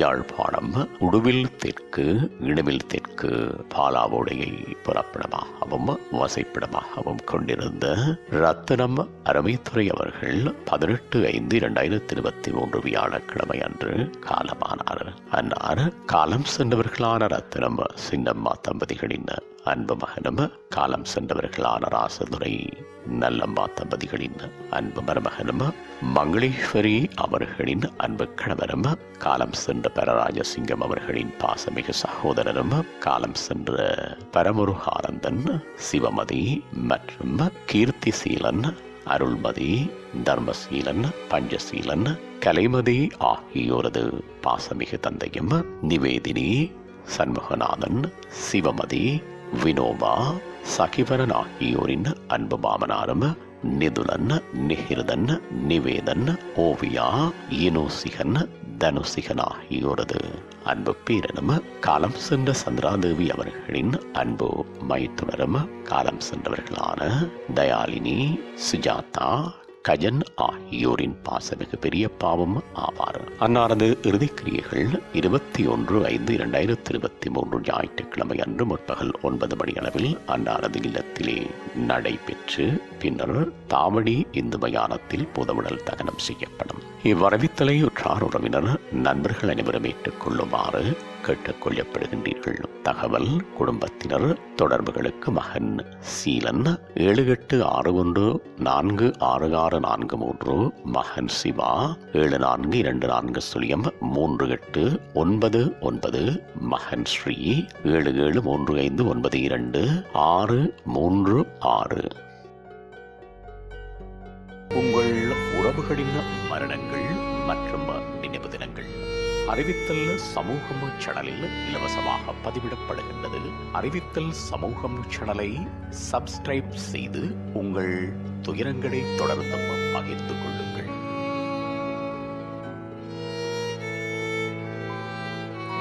யாழ்ப்பாணம் உடுவில் தெற்கு இணுவில் தெற்கு பாலாவோடையை புறப்படமாகவும் வசிப்பிடமாகவும் கொண்டிருந்த ரத்தினம் அருமைத்துறை அவர்கள் 18/5/2023 வியாழக்கிழமை அன்று காலமானார். அன்னார் காலம் சென்றவர்களான ரத்தினம் சின்னம்மா தம்பதிகளின் அன்பு மகனும் காலம் சென்றவர்களான ராசதுரை நல்லம்மா தம்பதிகளின் அன்பு மருமகனும் மங்களேஸ்வரி அவர்களின் அன்பு கணவரும் காலம் சென்ற பரராஜசிங்கம் அவர்களின் பாசமிகு சகோதரரும் காலம் சென்ற பரமுருகானந்தன் சிவமதி மற்றும் கீர்த்திசீலன் அருள்மதி தர்மசீலன் பஞ்சசீலன் கலைமதி ஆகியோரது பாசமிகு தந்தையும் நிவேதினி சண்முகநாதன் சிவமதி வினோபா சகிவரன் ஆகியோரின் அன்பு மாமனாரும் நிதுலன் நிகிருதன் நிவேதன் ஓவியா இனோசிகன் தனுசிகன் ஆகியோரது அன்பு பேரனும் காலம் சென்ற சந்திராதேவி அவர்களின் அன்பு மைத்துனரும் காலம் சென்றவர்களான தயாலினி சுஜாதா கஜன் ஆகியோரின் பாசமிகு பெரியப்பாவும் ஆவார். அன்னாரது இறுதிக்கிரியைகள் 21/5/2023 ஞாயிற்றுக்கிழமை அன்று முற்பகல் 9 மணி அளவில் அன்னாரது இல்லத்திலே நடைபெற்று பின்னர் தாவடி இந்து மயானத்தில் புதவுடல் தகனம் செய்யப்படும். இவ்வரவித்தலை உற்றார் உறவினர் நண்பர்கள் அனைவரும் ஏற்றுக்கொள்ளுமாறு கேட்டுக்கொள்ளப்படுகின்றீர்கள். தகவல் குடும்பத்தினர் தொடர்புகளுக்கு மகன் சீலன் 7861466443, மகன் சிவா 7424038999, மகன் ஸ்ரீ 7735926636. உங்கள் உறவுகளின் மரணங்கள் மற்றும் நினைவு தினங்கள் அறிவித்தல் சமூகம் சேனலில் இலவசமாக பதிவிடப்படுகின்றது. அறிவித்தல் சமூகம் சேனலை சப்ஸ்கிரைப் செய்து உங்கள் துயரங்களை தொடர்ந்தும் பகிர்ந்து கொள்ளுங்கள்.